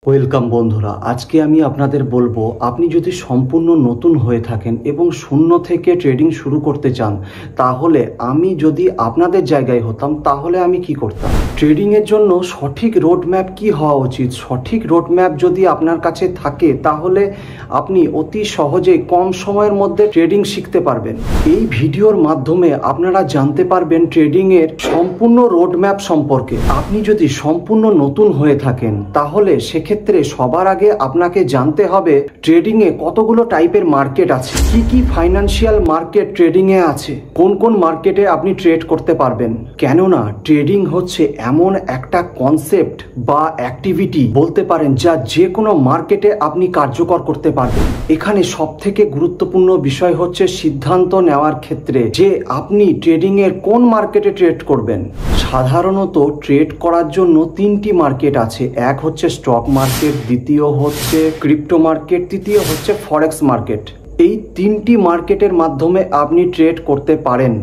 Welcome বন্ধুরা, আজকে আমি আপনাদের বলবো আপনি যদি সম্পূর্ণ নতুন হয়ে থাকেন এবং শূন্য থেকে ট্রেডিং শুরু করতে চান, তাহলে আমি যদি আপনাদের জায়গায় হতাম তাহলে আমি কি করতাম। ট্রেডিংয়ের জন্য সঠিক রোডম্যাপ কি হওয়া উচিত, সঠিক রোডম্যাপ যদি আপনার কাছে থাকে তাহলে আপনি অতি সহজেই কম সময়ের মধ্যে ট্রেডিং শিখতে পারবেন। এই ভিডিওর মাধ্যমে আপনারা জানতে পারবেন ট্রেডিংয়ের সম্পূর্ণ রোডম্যাপ সম্পর্কে। আপনি যদি সম্পূর্ণ নতুন হয়ে থাকেন তাহলে সেক্ষেত্রে সবার আগে আপনাকে জানতে হবে ট্রেডিংয়ে কতগুলো টাইপের মার্কেট আছে, কি কি ফাইন্যান্সিয়াল মার্কেট ট্রেডিংয়ে আছে, কোন কোন মার্কেটে আপনি ট্রেড করতে পারবেন। কেননা ট্রেডিং হচ্ছে এমন একটা কনসেপ্ট বা অ্যাক্টিভিটি বলতে পারেন যা যে কোনো মার্কেটে আপনি কার্যকর করতে পারবেন। এখানে সব থেকে গুরুত্বপূর্ণ বিষয় হচ্ছে সিদ্ধান্ত নেওয়ার ক্ষেত্রে যে আপনি ট্রেডিংয়ের কোন মার্কেটে ট্রেড করবেন। সাধারণত ট্রেড করার জন্য তিনটি মার্কেট আছে, এক হচ্ছে স্টক মার্কেট, দ্বিতীয় হচ্ছে ক্রিপ্টো মার্কেট, তৃতীয় হচ্ছে ফরেক্স মার্কেট। এই তিনটি মার্কেটের মাধ্যমে আপনি ট্রেড করতে পারেন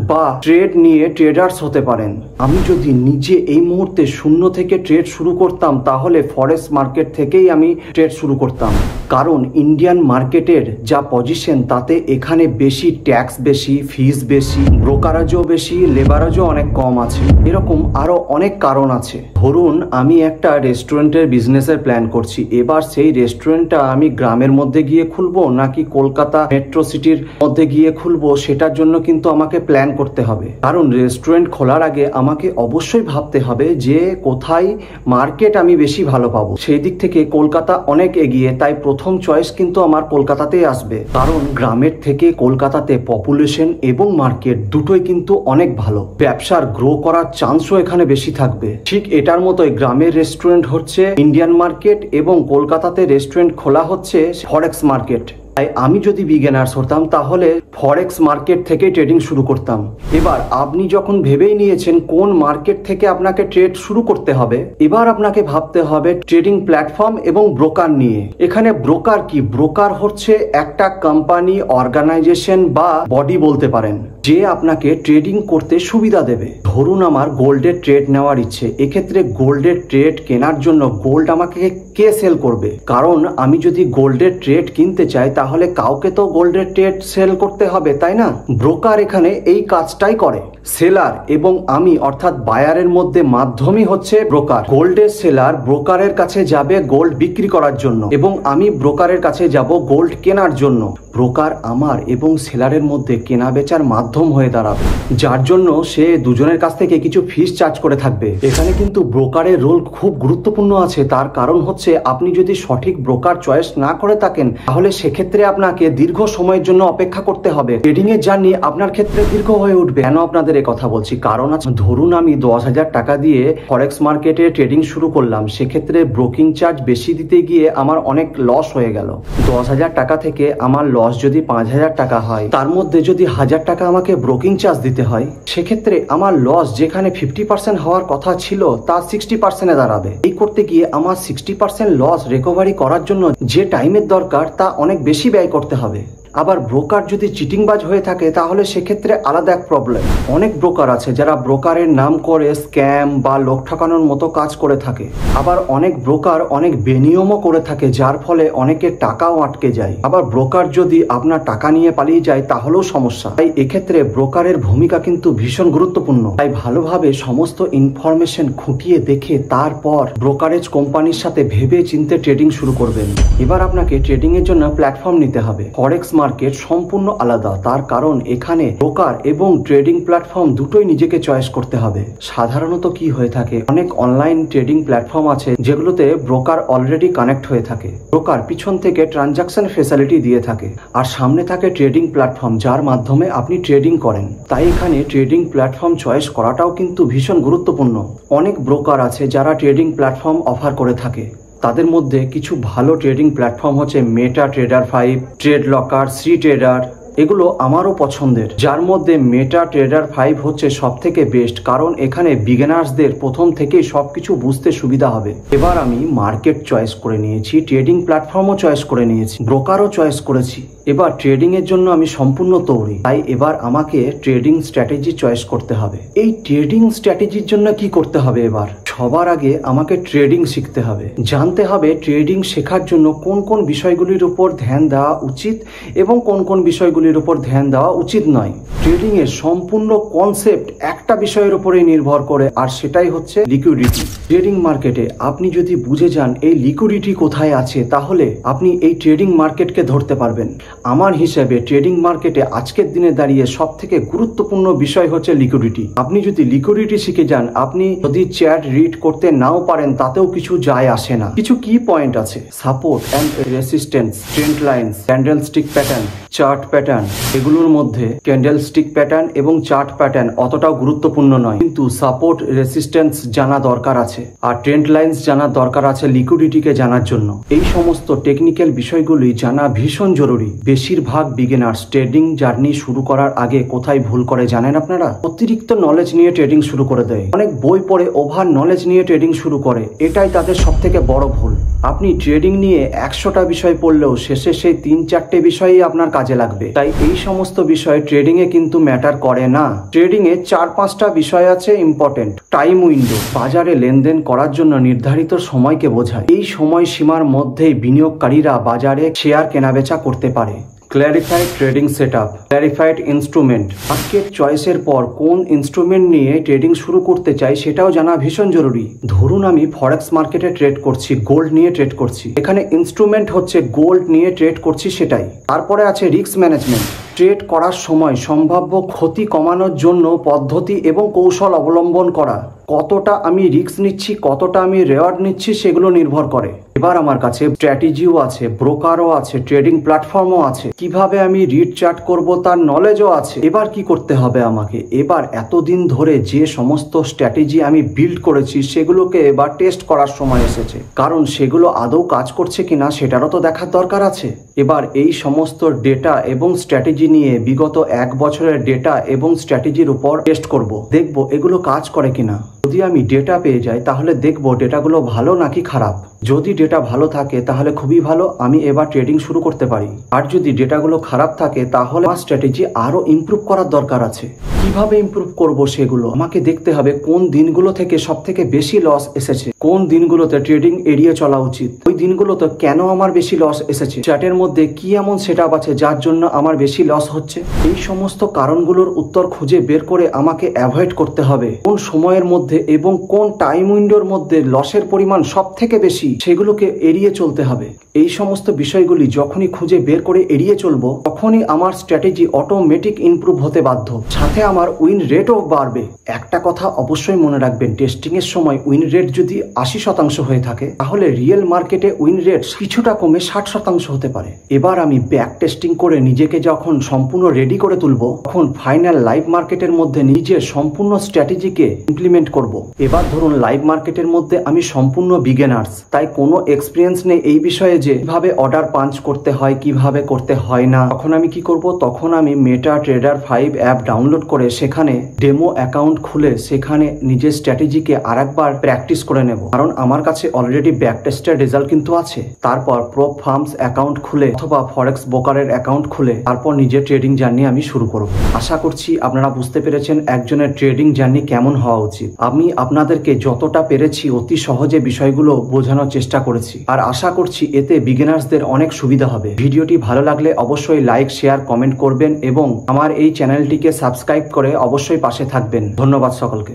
বা ট্রেড নিয়ে ট্রেডার্স হতে পারেন। আমি যদি নিজে এই মুহূর্তে শূন্য থেকে ট্রেড শুরু করতাম তাহলে ফরেক্স মার্কেট থেকেই আমি ট্রেড শুরু করতাম, কারণ ইন্ডিয়ান মার্কেটের যা পজিশন তাতে এখানে বেশি ট্যাক্স, বেশি ফিস, বেশি ব্রোকারেজও বেশি, লেবারেজও অনেক কম আছে। এরকম আরও অনেক কারণ আছে। ধরুন আমি একটা রেস্টুরেন্টের বিজনেসের প্ল্যান করছি, এবার সেই রেস্টুরেন্টটা আমি গ্রামের মধ্যে গিয়ে খুলবো নাকি কলকাতা মেট্রো সিটির মধ্যে গিয়ে খুলবো, সেটার জন্য কিন্তু আমাকে প্ল্যান করতে হবে। কারণ রেস্টুরেন্ট খোলার আগে আমাকে অবশ্যই ভাবতে হবে যে কোথায় মার্কেট আমি বেশি ভালো পাবো। সেই দিক থেকে কলকাতা অনেক এগিয়ে, তাই প্রথম চয়েস কিন্তু আমার কলকাতাতেই আসবে। কারণ গ্রামের থেকে কলকাতাতে পপুলেশন এবং মার্কেট দুটোই কিন্তু অনেক ভালো, ব্যবসার গ্রো করার চান্সও এখানে বেশি থাকবে। ঠিক এটার মতোই গ্রামের রেস্টুরেন্ট হচ্ছে ইন্ডিয়ান মার্কেট এবং কলকাতাতে রেস্টুরেন্ট খোলা হচ্ছে ফরেক্স মার্কেট। তাই আমি যদি বিগিনার্স হতাম তাহলে ফরেক্স মার্কেট থেকে ট্রেডিং শুরু করতাম। এবার আপনি যখন ভেবেই নিয়েছেন কোন মার্কেট থেকে আপনাকে ট্রেড শুরু করতে হবে, এবার আপনাকে ভাবতে হবে ট্রেডিং প্ল্যাটফর্ম এবং ব্রোকার নিয়ে। এখানে ব্রোকার কি? ব্রোকার হচ্ছে একটা কোম্পানি, অর্গানাইজেশন বা বডি বলতে পারেন, যে আপনাকে ট্রেডিং করতে সুবিধা দেবে। ধরুন আমার গোল্ডের ট্রেড নেওয়ার ইচ্ছে, এক্ষেত্রে গোল্ডের ট্রেড কেনার জন্য গোল্ড আমাকে কে সেল করবে? কারণ আমি যদি গোল্ডের ট্রেড কিনতে চাই তাহলে কাউকে তো গোল্ডের ট্রেড সেল করতে হবে, তাই না? ব্রোকার এখানে এই কাজটাই করে। সেলার এবং আমি অর্থাৎ বায়ারের মধ্যে মাধ্যমই হচ্ছে ব্রোকার। গোল্ডের সেলার ব্রোকারের কাছে যাবে গোল্ড বিক্রি করার জন্য এবং আমি ব্রোকারের কাছে যাব গোল্ড কেনার জন্য। ব্রোকার আমার এবং সেলারের মধ্যে কেনা বেচার মাধ্যম হয়ে দাঁড়াবে, যার জন্য সে দুজনের কাছ থেকে কিছু ফিস চার্জ করে থাকবে। এখানে কিন্তু ব্রোকারের রোল খুব গুরুত্বপূর্ণ আছে। তার কারণ হচ্ছে আপনি যদি সঠিক ব্রোকার চয়েস না করে থাকেন তাহলে সেক্ষেত্রে আপনাকে দীর্ঘ সময়ের জন্য অপেক্ষা করতে হবে। ট্রেডিং এর জার্নি আপনার ক্ষেত্রে দীর্ঘ হয়ে উঠবে। কেন আপনাদের এই কথা বলছি? কারণ আছে, ধরুন আমি 10,000 টাকা দিয়ে ফরেক্স মার্কেটে ট্রেডিং শুরু করলাম, সেক্ষেত্রে ব্রোকিং চার্জ বেশি দিতে গিয়ে আমার অনেক লস হয়ে গেল। 10,000 টাকা থেকে আমার লস যদি 5,000 টাকা হয়, তার মধ্যে যদি 1,000 টাকা আমাকে ব্রোকিং চার্জ দিতে হয়, সেক্ষেত্রে আমার লস যেখানে 50% হওয়ার কথা ছিল তা 60% দাঁড়াবে। এই করতে গিয়ে আমার 60% লস রিকভারি করার জন্য যে টাইমের দরকার তা অনেক বেশি ব্যয় করতে হবে। আবার ব্রোকার যদি চিটিংবাজ হয়ে থাকে তাহলে সেক্ষেত্রে আলাদা এক প্রবলেম। অনেক ব্রোকার আছে যারা ব্রোকারের নাম করে স্ক্যাম বা লোক ঠকানোর মতো কাজ করে থাকে। আবার অনেক ব্রোকার অনেক বেনিয়মও করে থাকে, যার ফলে অনেকের টাকাও আটকে যায়। আবার ব্রোকার যদি আপনার টাকা নিয়ে পালিয়ে যায় তাহলেও সমস্যা। তাই এক্ষেত্রে ব্রোকারের ভূমিকা কিন্তু ভীষণ গুরুত্বপূর্ণ। তাই ভালোভাবে সমস্ত ইনফরমেশন খুঁটিয়ে দেখে তারপর ব্রোকারেজ কোম্পানির সাথে ভেবে চিন্তে ট্রেডিং শুরু করবেন। এবার আপনাকে ট্রেডিং এর জন্য প্ল্যাটফর্ম নিতে হবে। ফরেক্স মার্কেট সম্পূর্ণ আলাদা, তার কারণ এখানে ব্রোকার এবং ট্রেডিং প্ল্যাটফর্ম দুটোই নিজেকে চয়েস করতে হবে। সাধারণত কি হয়ে থাকে, অনেক অনলাইন ট্রেডিং প্ল্যাটফর্ম আছে যেগুলোতে ব্রোকার অলরেডি কানেক্ট হয়ে থাকে। ব্রোকার পিছন থেকে ট্রানজাকশন ফেসিলিটি দিয়ে থাকে আর সামনে থাকে ট্রেডিং প্ল্যাটফর্ম যার মাধ্যমে আপনি ট্রেডিং করেন। তাই এখানে ট্রেডিং প্ল্যাটফর্ম চয়েস করাটাও কিন্তু ভীষণ গুরুত্বপূর্ণ। অনেক ব্রোকার আছে যারা ট্রেডিং প্ল্যাটফর্ম অফার করে থাকে। তাদের মধ্যে কিছু ভালো ট্রেডিং প্ল্যাটফর্ম হচ্ছে MetaTrader 5, TradeLocker, cTrader. এগুলো আমারও পছন্দের, যার মধ্যে মেটা ট্রেডার 5 হচ্ছে সব থেকে বেস্ট, কারণ এখানে বিগিনার্সদের প্রথম থেকেই সবকিছু বুঝতে সুবিধা হবে। এবার আমি মার্কেট চয়েস করে নিয়েছি, ট্রেডিং প্ল্যাটফর্মও চয়েস করে নিয়েছি, ব্রোকারও চয়েস করেছি। এবার ট্রেডিং এর জন্য আমি সম্পূর্ণ তৈরি। তাই এবার আমাকে ট্রেডিং স্ট্র্যাটেজি চয়েস করতে হবে। এই ট্রেডিং স্ট্র্যাটেজির জন্য কি করতে হবে? এবার সবার আগে আমাকে ট্রেডিং শিখতে হবে, জানতে হবে ট্রেডিং শেখার জন্য কোন কোন বিষয়গুলির উপর ধ্যান দেওয়া উচিত এবং কোন কোন বিষয়গুলির উপর ধ্যান দেওয়া উচিত নয়। ট্রেডিং এর সম্পূর্ণ কনসেপ্ট একটা বিষয়ের উপরেই নির্ভর করে, আর সেটাই হচ্ছে লিকুইডিটি। ট্রেডিং মার্কেটে আপনি যদি বুঝে যান এই লিকুইডিটি কোথায় আছে, তাহলে আপনি এই ট্রেডিং মার্কেটকে ধরতে পারবেন। আমার হিসেবে ট্রেডিং মার্কেটে আজকের দিনে দাঁড়িয়ে সব থেকে গুরুত্বপূর্ণ বিষয় হচ্ছে লিকুইডিটি। আপনি যদি লিকুইডিটি শিখে যান, আপনি যদি চ্যাট রিড করতে নাও পারেন তাতেও কিছু যায় আসে না। কিছু কি পয়েন্ট আছে: support and resistance, trend lines, candlestick pattern, chart pattern. এগুলোর মধ্যে ক্যান্ডেলস্টিক প্যাটার্ন এবং চার্ট প্যাটার্ন অতটাও গুরুত্বপূর্ণ নয়, কিন্তু সাপোর্ট রেসিস্ট্যান্স জানা দরকার আছে, আর ট্রেন্ড লাইন্স জানা দরকার আছে লিকুইডিটিকে জানার জন্য। এই সমস্ত টেকনিক্যাল বিষয়গুলি জানা ভীষণ জরুরি। বেশিরভাগ বিগিনার্স ট্রেডিং জার্নি শুরু করার আগে কোথায় ভুল করে জানেন আপনারা? অতিরিক্ত নলেজ নিয়ে ট্রেডিং শুরু করে দেয়। অনেক বই পড়ে ওভার নলেজ নিয়ে ট্রেডিং শুরু করে, এটাই তাদের সব থেকে বড় ভুল। আপনি ট্রেডিং নিয়ে 100টা বিষয় পড়লেও শেষে সেই 3-4টে বিষয়ই আপনার কাজে লাগবে। তাই এই সমস্ত বিষয় ট্রেডিং এ কিন্তু ম্যাটার করে না। ট্রেডিং এ 4-5টা বিষয় আছে ইম্পর্টেন্ট। টাইম উইন্ডো, বাজারে লেনদেন করার জন্য নির্ধারিত সময়কে বোঝায়। এই সময়সীমার মধ্যেই বিনিয়োগকারীরা বাজারে শেয়ার কেনাবেচা করতে পারে। Clarified trading setup, clarified instrument. Market চয়েসের পর কোন ইনস্ট্রুমেন্ট নিয়ে ট্রেডিং শুরু করতে চাই সেটাও জানা ভীষণ জরুরি। ধরুন আমি ফরেক্স মার্কেটে ট্রেড করছি, গোল্ড নিয়ে ট্রেড করছি, এখানে ইনস্ট্রুমেন্ট হচ্ছে গোল্ড নিয়ে ট্রেড করছি সেটাই। তারপরে আছে রিস্ক ম্যানেজমেন্ট। ট্রেড করার সময় সম্ভাব্য ক্ষতি কমানোর জন্য পদ্ধতি এবং কৌশল অবলম্বন করা। কতটা আমি রিস্ক নিচ্ছি, কতটা আমি রেওয়ার্ড নিচ্ছি সেগুলো নির্ভর করে। এবার আমার কাছে স্ট্র্যাটেজিও আছে, ব্রোকারও আছে, ট্রেডিং প্ল্যাটফর্মও আছে। কিভাবে আমি রিড চার্ট করব তার নলেজও আছে। এবার কি করতে হবে আমাকে? এবার এতদিন ধরে যে সমস্ত স্ট্র্যাটেজি আমি বিল্ড করেছি সেগুলোকে এবার টেস্ট করার সময় এসেছে, কারণ সেগুলো আদৌ কাজ করছে কিনা সেটারও তো দেখার দরকার আছে। এবার এই সমস্ত ডেটা এবং স্ট্র্যাটেজি নিয়ে বিগত 1 বছরের ডেটা এবং স্ট্র্যাটেজির উপর টেস্ট করব, দেখব এগুলো কাজ করে কিনা। যদি আমি ডেটা পেয়ে যাই তাহলে দেখব ডেটাগুলো ভালো নাকি খারাপ। যদি ডেটা ভালো থাকে তাহলে খুবই ভালো, আমি এবার ট্রেডিং শুরু করতে পারি। আর যদি ডেটাগুলো খারাপ থাকে তাহলে আমার স্ট্র্যাটেজি আরো ইমপ্রুভ করার দরকার আছে। কিভাবে ইমপ্রুভ করব সেগুলো আমাকে দেখতে হবে। কোন দিনগুলো থেকে সব থেকে বেশি লস এসেছে, কোন দিনগুলোতে ট্রেডিং এড়িয়ে চলা উচিত, ওই দিনগুলোতে কেন আমার বেশি লস এসেছে, চার্টের মধ্যে কি এমন সেটআপ আছে যার জন্য আমার বেশি লস হচ্ছে। এই সমস্ত কারণগুলোর উত্তর খুঁজে বের করে আমাকে অ্যাভয়েড করতে হবে। কোন সময়ের মধ্যে এবং কোন টাইম উইন্ডোর মধ্যে লসের পরিমাণ সব থেকে বেশি, সেগুলোকে এড়িয়ে চলতে হবে। এই সমস্ত বিষয়গুলি যখনই খুঁজে বের করে এড়িয়ে চলবো, তখনই আমার স্ট্র্যাটেজি অটোমেটিক ইমপ্রুভ হতে বাধ্য, সাথে আমার উইন রেটও বাড়বে। একটা কথা অবশ্যই মনে রাখবেন, টেস্টিং এর সময় উইন রেট যদি 80% হয়ে থাকে তাহলে রিয়েল মার্কেটে উইন রেট কিছুটা কমে 60% হতে পারে। এবার আমি ব্যাক টেস্টিং করে নিজেকে যখন সম্পূর্ণ রেডি করে তুলবো, তখন ফাইনাল লাইভ মার্কেটের মধ্যে নিজের সম্পূর্ণ স্ট্র্যাটেজিকে ইমপ্লিমেন্ট করব। এবার ধরুন লাইভ মার্কেটের মধ্যে আমি সম্পূর্ণ বিগিনার্স, তাই কোনো এক্সপিরিয়েন্স নেই এই বিষয়ে যে কিভাবে অর্ডার পাঞ্চ করতে হয়, কিভাবে করতে হয় না। তখন আমি কি করব? তখন আমি মেটা ট্রেডার 5 অ্যাপ ডাউনলোড করে সেখানে ডেমো অ্যাকাউন্ট খুলে সেখানে নিজের স্ট্র্যাটেজিকে আরেকবার প্র্যাকটিস করে নেব, কারণ আমার কাছে অলরেডি ব্যাক টেস্টের রেজাল্ট কিন্তু আছে। তারপর প্রো ফার্মস অ্যাকাউন্ট খুলে অথবা ফরেক্স ব্রোকারের অ্যাকাউন্ট খুলে তারপর নিজের ট্রেডিং জার্নি আমি শুরু করব। আশা করছি আপনারা বুঝতে পেরেছেন একজনের ট্রেডিং জার্নি কেমন হওয়া উচিত। আমি আপনাদেরকে যতটা পেরেছি অতি সহজে বিষয়গুলো বোঝানোর চেষ্টা করেছি, আর আশা করছি এতে বিগিনার্সদের অনেক সুবিধা হবে। ভিডিওটি ভালো লাগলে অবশ্যই লাইক, শেয়ার, কমেন্ট করবেন এবং আমার এই চ্যানেলটিকে সাবস্ক্রাইব করে অবশ্যই পাশে থাকবেন। ধন্যবাদ সকলকে।